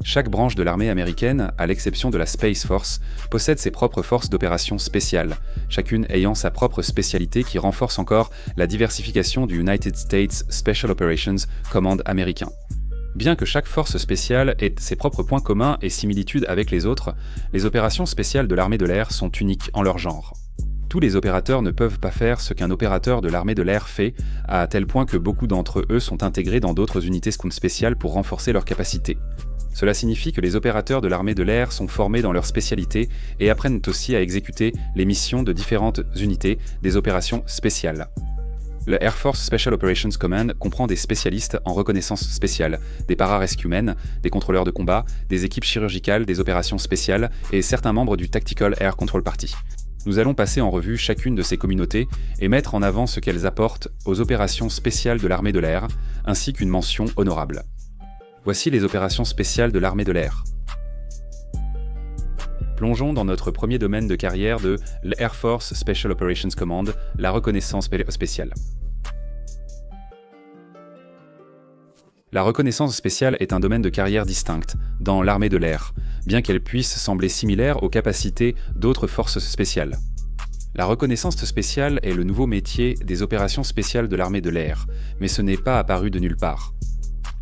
Chaque branche de l'armée américaine, à l'exception de la Space Force, possède ses propres forces d'opération spéciales, chacune ayant sa propre spécialité qui renforce encore la diversification du United States Special Operations Command américain. Bien que chaque force spéciale ait ses propres points communs et similitudes avec les autres, les opérations spéciales de l'armée de l'air sont uniques en leur genre. Tous les opérateurs ne peuvent pas faire ce qu'un opérateur de l'armée de l'air fait, à tel point que beaucoup d'entre eux sont intégrés dans d'autres unités spéciales pour renforcer leurs capacités. Cela signifie que les opérateurs de l'armée de l'air sont formés dans leur spécialité et apprennent aussi à exécuter les missions de différentes unités des opérations spéciales. Le Air Force Special Operations Command comprend des spécialistes en reconnaissance spéciale, des para-rescuemen, des contrôleurs de combat, des équipes chirurgicales, des opérations spéciales et certains membres du Tactical Air Control Party. Nous allons passer en revue chacune de ces communautés et mettre en avant ce qu'elles apportent aux opérations spéciales de l'armée de l'air, ainsi qu'une mention honorable. Voici les opérations spéciales de l'armée de l'air. Plongeons dans notre premier domaine de carrière de l'Air Force Special Operations Command, la reconnaissance spéciale. La reconnaissance spéciale est un domaine de carrière distinct dans l'armée de l'air, bien qu'elle puisse sembler similaire aux capacités d'autres forces spéciales. La reconnaissance spéciale est le nouveau métier des opérations spéciales de l'armée de l'air, mais ce n'est pas apparu de nulle part.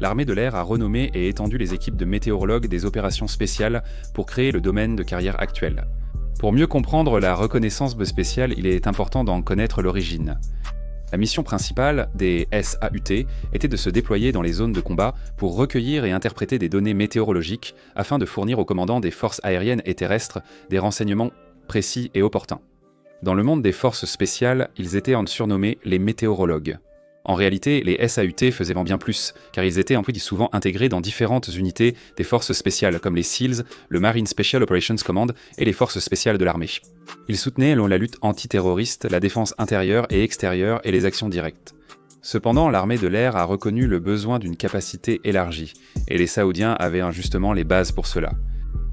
L'armée de l'air a renommé et étendu les équipes de météorologues des opérations spéciales pour créer le domaine de carrière actuel. Pour mieux comprendre la reconnaissance spéciale, il est important d'en connaître l'origine. La mission principale des SAUT était de se déployer dans les zones de combat pour recueillir et interpréter des données météorologiques afin de fournir aux commandants des forces aériennes et terrestres des renseignements précis et opportuns. Dans le monde des forces spéciales, ils étaient surnommés les météorologues. En réalité, les SAUT faisaient bien plus, car ils étaient souvent intégrés dans différentes unités des forces spéciales, comme les SEALs, le Marine Special Operations Command et les forces spéciales de l'armée. Ils soutenaient la lutte antiterroriste, la défense intérieure et extérieure et les actions directes. Cependant, l'armée de l'air a reconnu le besoin d'une capacité élargie, et les Saoudiens avaient justement les bases pour cela.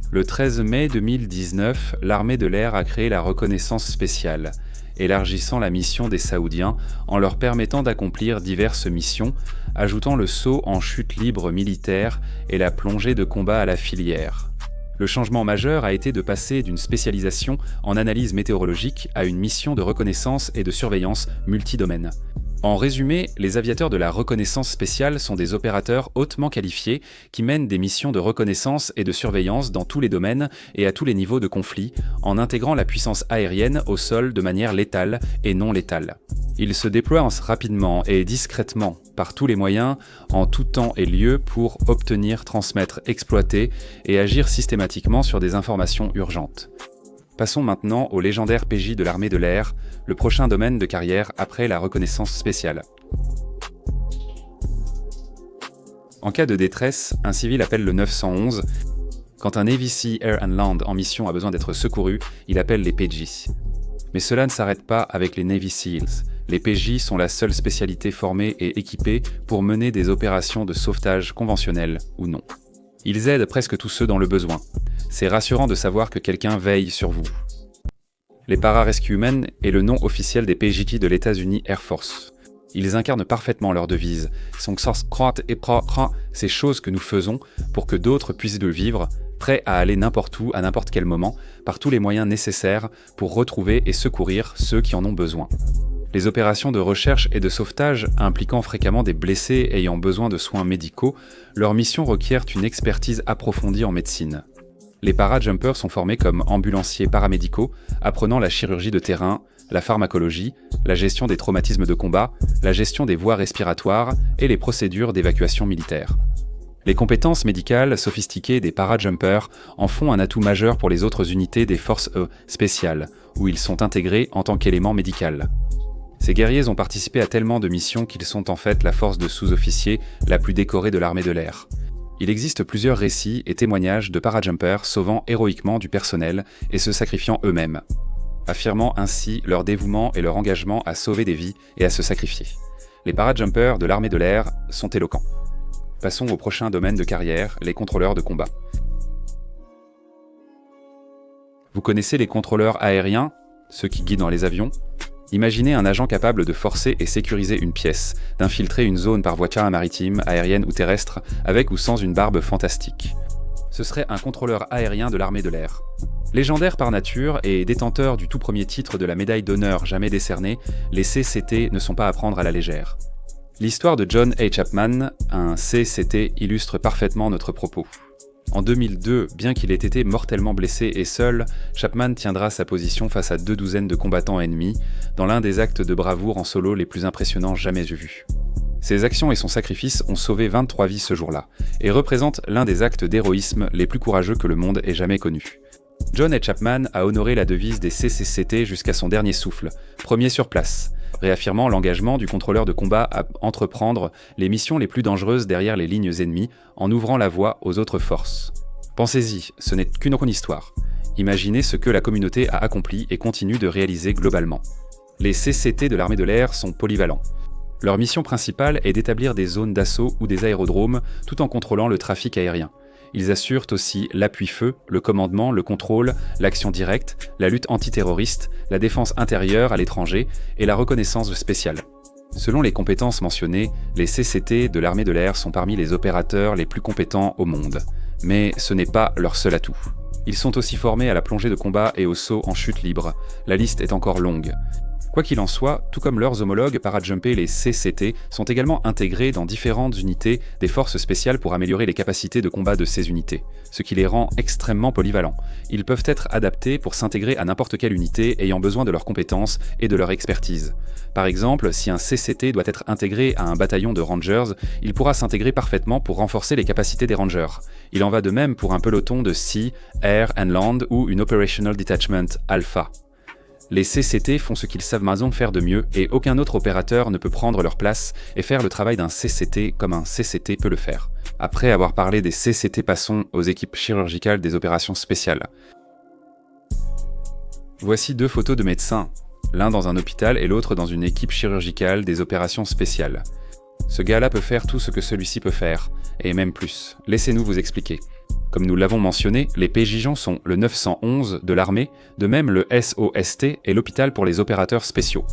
Le 13 mai 2019, l'armée de l'air a créé la reconnaissance spéciale, élargissant la mission des Saoudiens en leur permettant d'accomplir diverses missions, ajoutant le saut en chute libre militaire et la plongée de combat à la filière. Le changement majeur a été de passer d'une spécialisation en analyse météorologique à une mission de reconnaissance et de surveillance multidomaine. En résumé, les aviateurs de la reconnaissance spéciale sont des opérateurs hautement qualifiés qui mènent des missions de reconnaissance et de surveillance dans tous les domaines et à tous les niveaux de conflit, en intégrant la puissance aérienne au sol de manière létale et non létale. Ils se déploient rapidement et discrètement, par tous les moyens, en tout temps et lieu pour obtenir, transmettre, exploiter et agir systématiquement sur des informations urgentes. Passons maintenant au légendaire PJ de l'armée de l'air, le prochain domaine de carrière après la reconnaissance spéciale. En cas de détresse, un civil appelle le 911. Quand un Navy Sea Air and Land en mission a besoin d'être secouru, il appelle les PJ. Mais cela ne s'arrête pas avec les Navy SEALs. Les PJ sont la seule spécialité formée et équipée pour mener des opérations de sauvetage conventionnelles ou non. Ils aident presque tous ceux dans le besoin. C'est rassurant de savoir que quelqu'un veille sur vous. Les para-rescuemen est le nom officiel des PJT de l'États-Unis Air Force. Ils incarnent parfaitement leur devise. Ces choses que nous faisons pour que d'autres puissent le vivre, prêts à aller n'importe où, à n'importe quel moment, par tous les moyens nécessaires pour retrouver et secourir ceux qui en ont besoin. Les opérations de recherche et de sauvetage impliquant fréquemment des blessés ayant besoin de soins médicaux, leur mission requiert une expertise approfondie en médecine. Les para-jumpers sont formés comme ambulanciers paramédicaux, apprenant la chirurgie de terrain, la pharmacologie, la gestion des traumatismes de combat, la gestion des voies respiratoires et les procédures d'évacuation militaire. Les compétences médicales sophistiquées des para-jumpers en font un atout majeur pour les autres unités des forces spéciales, où ils sont intégrés en tant qu'élément médical. Ces guerriers ont participé à tellement de missions qu'ils sont en fait la force de sous-officiers la plus décorée de l'armée de l'air. Il existe plusieurs récits et témoignages de para-jumpers sauvant héroïquement du personnel et se sacrifiant eux-mêmes, affirmant ainsi leur dévouement et leur engagement à sauver des vies et à se sacrifier. Les para-jumpers de l'armée de l'air sont éloquents. Passons au prochain domaine de carrière, les contrôleurs de combat. Vous connaissez les contrôleurs aériens, ceux qui guident dans les avions ? Imaginez un agent capable de forcer et sécuriser une pièce, d'infiltrer une zone par voie maritime, aérienne ou terrestre, avec ou sans une barbe fantastique. Ce serait un contrôleur aérien de l'armée de l'air. Légendaire par nature et détenteur du tout premier titre de la médaille d'honneur jamais décernée, les CCT ne sont pas à prendre à la légère. L'histoire de John A. Chapman, un CCT, illustre parfaitement notre propos. En 2002, bien qu'il ait été mortellement blessé et seul, Chapman tiendra sa position face à 2 douzaines de combattants ennemis, dans l'un des actes de bravoure en solo les plus impressionnants jamais vus. Ses actions et son sacrifice ont sauvé 23 vies ce jour-là, et représentent l'un des actes d'héroïsme les plus courageux que le monde ait jamais connus. John A. Chapman a honoré la devise des CCCT jusqu'à son dernier souffle, premier sur place, réaffirmant l'engagement du contrôleur de combat à entreprendre les missions les plus dangereuses derrière les lignes ennemies en ouvrant la voie aux autres forces. Pensez-y, ce n'est qu'une histoire. Imaginez ce que la communauté a accompli et continue de réaliser globalement. Les CCT de l'armée de l'air sont polyvalents. Leur mission principale est d'établir des zones d'assaut ou des aérodromes tout en contrôlant le trafic aérien. Ils assurent aussi l'appui-feu, le commandement, le contrôle, l'action directe, la lutte antiterroriste, la défense intérieure à l'étranger et la reconnaissance spéciale. Selon les compétences mentionnées, les CCT de l'armée de l'air sont parmi les opérateurs les plus compétents au monde. Mais ce n'est pas leur seul atout. Ils sont aussi formés à la plongée de combat et au saut en chute libre. La liste est encore longue. Quoi qu'il en soit, tout comme leurs homologues parajumpés, les CCT sont également intégrés dans différentes unités des forces spéciales pour améliorer les capacités de combat de ces unités, ce qui les rend extrêmement polyvalents. Ils peuvent être adaptés pour s'intégrer à n'importe quelle unité ayant besoin de leurs compétences et de leur expertise. Par exemple, si un CCT doit être intégré à un bataillon de Rangers, il pourra s'intégrer parfaitement pour renforcer les capacités des Rangers. Il en va de même pour un peloton de Sea, Air and Land ou une Operational Detachment Alpha. Les CCT font ce qu'ils savent maintenant faire de mieux et aucun autre opérateur ne peut prendre leur place et faire le travail d'un CCT comme un CCT peut le faire. Après avoir parlé des CCT, passons aux équipes chirurgicales des opérations spéciales. Voici 2 photos de médecins, l'un dans un hôpital et l'autre dans une équipe chirurgicale des opérations spéciales. Ce gars-là peut faire tout ce que celui-ci peut faire, et même plus. Laissez-nous vous expliquer. Comme nous l'avons mentionné, les PJJ sont le 911 de l'armée, de même le SOST est l'hôpital pour les opérateurs spéciaux.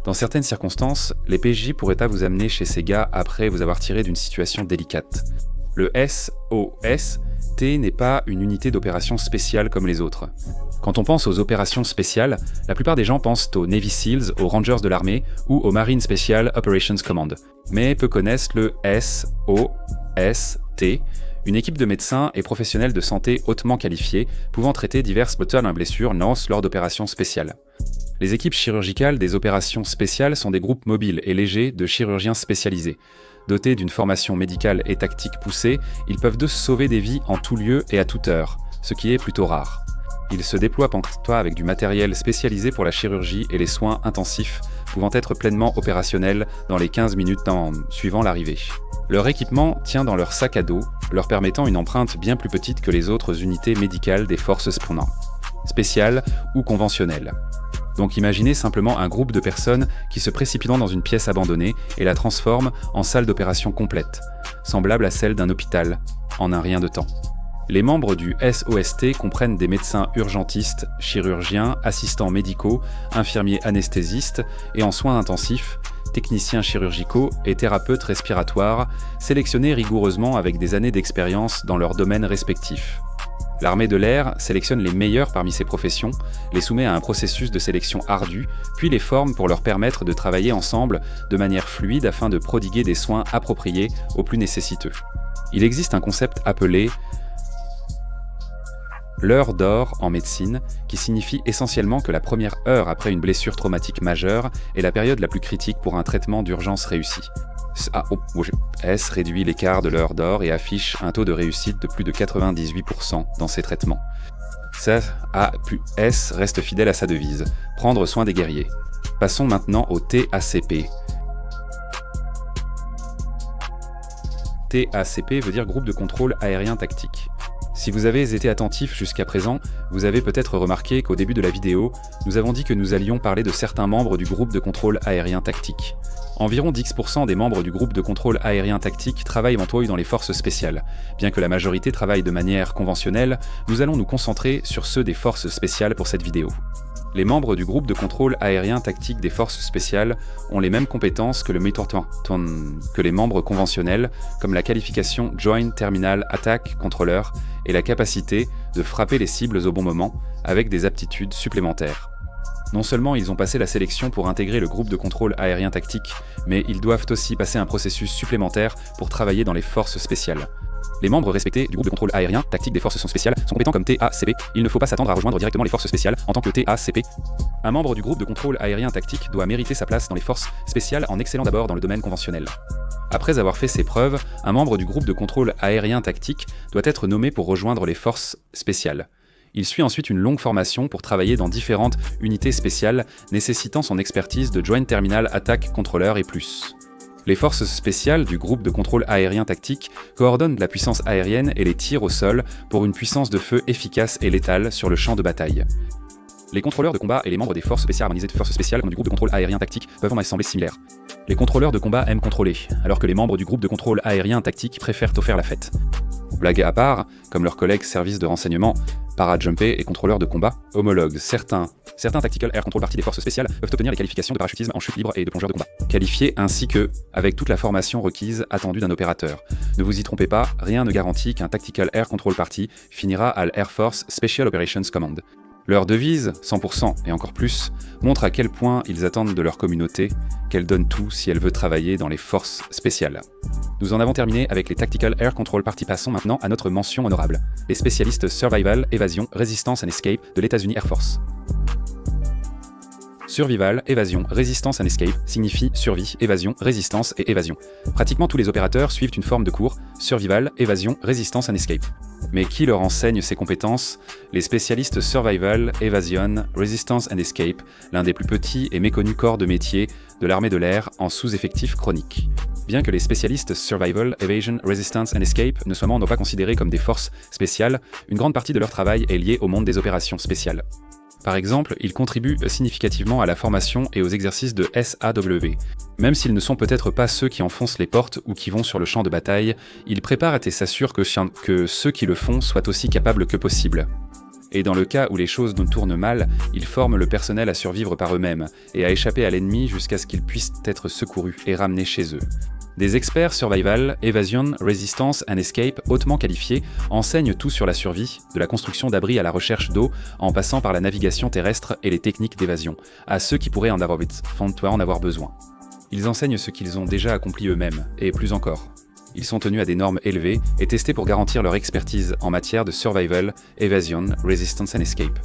Dans certaines circonstances, les PJ pourraient pas vous amener chez ces gars après vous avoir tiré d'une situation délicate. Le SOST n'est pas une unité d'opération spéciale comme les autres. Quand on pense aux opérations spéciales, la plupart des gens pensent aux Navy Seals, aux Rangers de l'armée ou aux Marine Special Operations Command. Mais peu connaissent le SOST, une équipe de médecins et professionnels de santé hautement qualifiés, pouvant traiter diverses blessures lors d'opérations spéciales. Les équipes chirurgicales des opérations spéciales sont des groupes mobiles et légers de chirurgiens spécialisés. Dotés d'une formation médicale et tactique poussée, ils peuvent sauver des vies en tout lieu et à toute heure, ce qui est plutôt rare. Ils se déploient parfois avec du matériel spécialisé pour la chirurgie et les soins intensifs, pouvant être pleinement opérationnels dans les 15 minutes suivant l'arrivée. Leur équipement tient dans leur sac à dos, leur permettant une empreinte bien plus petite que les autres unités médicales des forces spéciales ou conventionnelles. Donc imaginez simplement un groupe de personnes qui se précipitent dans une pièce abandonnée et la transforment en salle d'opération complète, semblable à celle d'un hôpital, en un rien de temps. Les membres du SOST comprennent des médecins urgentistes, chirurgiens, assistants médicaux, infirmiers anesthésistes et en soins intensifs, techniciens chirurgicaux et thérapeutes respiratoires, sélectionnés rigoureusement avec des années d'expérience dans leurs domaines respectifs. L'armée de l'air sélectionne les meilleurs parmi ces professions, les soumet à un processus de sélection ardu, puis les forme pour leur permettre de travailler ensemble de manière fluide afin de prodiguer des soins appropriés aux plus nécessiteux. Il existe un concept appelé l'heure d'or en médecine, qui signifie essentiellement que la première heure après une blessure traumatique majeure est la période la plus critique pour un traitement d'urgence réussi. S réduit l'écart de l'heure d'or et affiche un taux de réussite de plus de 98% dans ces traitements. A plus S reste fidèle à sa devise, prendre soin des guerriers. Passons maintenant au TACP. TACP veut dire groupe de contrôle aérien tactique. Si vous avez été attentif jusqu'à présent, vous avez peut-être remarqué qu'au début de la vidéo, nous avons dit que nous allions parler de certains membres du groupe de contrôle aérien tactique. Environ 10% des membres du groupe de contrôle aérien tactique travaillent dans les forces spéciales. Bien que la majorité travaille de manière conventionnelle, nous allons nous concentrer sur ceux des forces spéciales pour cette vidéo. Les membres du groupe de contrôle aérien tactique des forces spéciales ont les mêmes compétences que les membres conventionnels, comme la qualification Joint Terminal Attack Controller et la capacité de frapper les cibles au bon moment, avec des aptitudes supplémentaires. Non seulement ils ont passé la sélection pour intégrer le groupe de contrôle aérien tactique, mais ils doivent aussi passer un processus supplémentaire pour travailler dans les forces spéciales. Les membres respectés du groupe de contrôle aérien tactique des forces spéciales sont compétents comme TACP, il ne faut pas s'attendre à rejoindre directement les forces spéciales en tant que TACP. Un membre du groupe de contrôle aérien tactique doit mériter sa place dans les forces spéciales en excellant d'abord dans le domaine conventionnel. Après avoir fait ses preuves, un membre du groupe de contrôle aérien tactique doit être nommé pour rejoindre les forces spéciales. Il suit ensuite une longue formation pour travailler dans différentes unités spéciales nécessitant son expertise de Joint Terminal Attack Controller et plus. Les forces spéciales du groupe de contrôle aérien tactique coordonnent la puissance aérienne et les tirs au sol pour une puissance de feu efficace et létale sur le champ de bataille. Les contrôleurs de combat et les membres des forces spéciales harmonisées de forces spéciales comme du groupe de contrôle aérien tactique peuvent en assembler similaires. Les contrôleurs de combat aiment contrôler, alors que les membres du groupe de contrôle aérien tactique préfèrent faire la fête. Blague à part, comme leurs collègues services de renseignement, para-jumpés et contrôleurs de combat, homologues, certains Tactical Air Control Party des forces spéciales peuvent obtenir les qualifications de parachutisme en chute libre et de plongeur de combat. Qualifiés ainsi que, avec toute la formation requise attendue d'un opérateur. Ne vous y trompez pas, rien ne garantit qu'un Tactical Air Control Party finira à l'Air Force Special Operations Command. Leur devise, 100% et encore plus, montre à quel point ils attendent de leur communauté qu'elle donne tout si elle veut travailler dans les forces spéciales. Nous en avons terminé avec les Tactical Air Control Party. Passons maintenant à notre mention honorable, les spécialistes Survival, Évasion, Résistance and Escape de l'États-Unis Air Force. Survival, évasion, résistance and escape signifie survie, évasion, résistance et évasion. Pratiquement tous les opérateurs suivent une forme de cours, survival, évasion, résistance and escape. Mais qui leur enseigne ces compétences? Les spécialistes Survival, Evasion, Resistance and Escape, l'un des plus petits et méconnus corps de métier de l'armée de l'air en sous-effectif chronique. Bien que les spécialistes Survival, Evasion, Resistance and Escape ne soient non pas considérés comme des forces spéciales, une grande partie de leur travail est liée au monde des opérations spéciales. Par exemple, ils contribuent significativement à la formation et aux exercices de SAW. Même s'ils ne sont peut-être pas ceux qui enfoncent les portes ou qui vont sur le champ de bataille, ils préparent et s'assurent que ceux qui le font soient aussi capables que possible. Et dans le cas où les choses nous tournent mal, ils forment le personnel à survivre par eux-mêmes et à échapper à l'ennemi jusqu'à ce qu'ils puissent être secourus et ramenés chez eux. Des experts Survival, Evasion, Resistance and Escape hautement qualifiés enseignent tout sur la survie, de la construction d'abris à la recherche d'eau, en passant par la navigation terrestre et les techniques d'évasion, à ceux qui pourraient en avoir besoin. Ils enseignent ce qu'ils ont déjà accompli eux-mêmes, et plus encore. Ils sont tenus à des normes élevées et testés pour garantir leur expertise en matière de Survival, Evasion, Resistance and Escape.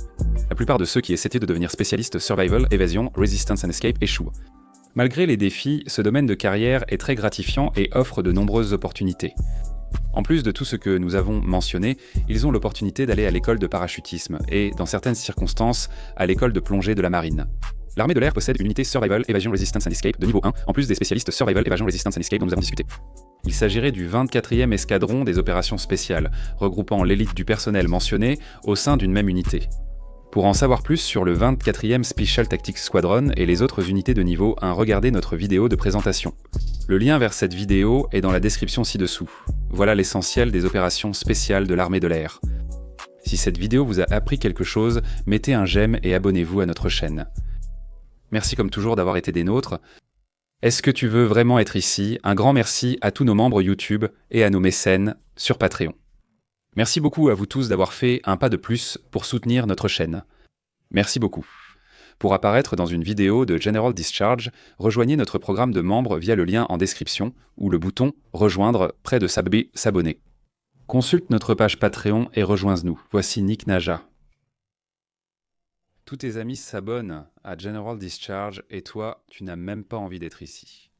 La plupart de ceux qui essaient de devenir spécialistes Survival, Evasion, Resistance and Escape échouent. Malgré les défis, ce domaine de carrière est très gratifiant et offre de nombreuses opportunités. En plus de tout ce que nous avons mentionné, ils ont l'opportunité d'aller à l'école de parachutisme et, dans certaines circonstances, à l'école de plongée de la marine. L'armée de l'air possède une unité Survival, Evasion, Resistance and Escape de niveau 1, en plus des spécialistes Survival, Evasion, Resistance and Escape dont nous avons discuté. Il s'agirait du 24e escadron des opérations spéciales, regroupant l'élite du personnel mentionné au sein d'une même unité. Pour en savoir plus sur le 24e Special Tactics Squadron et les autres unités de niveau 1, regardez notre vidéo de présentation. Le lien vers cette vidéo est dans la description ci-dessous. Voilà l'essentiel des opérations spéciales de l'armée de l'air. Si cette vidéo vous a appris quelque chose, mettez un j'aime et abonnez-vous à notre chaîne. Merci comme toujours d'avoir été des nôtres. Est-ce que tu veux vraiment être ici? Un grand merci à tous nos membres YouTube et à nos mécènes sur Patreon. Merci beaucoup à vous tous d'avoir fait un pas de plus pour soutenir notre chaîne. Merci beaucoup. Pour apparaître dans une vidéo de General Discharge, rejoignez notre programme de membres via le lien en description ou le bouton « Rejoindre » près de s'abonner. Consulte notre page Patreon et rejoins-nous. Voici Nick Naja. Tous tes amis s'abonnent à General Discharge et toi, tu n'as même pas envie d'être ici.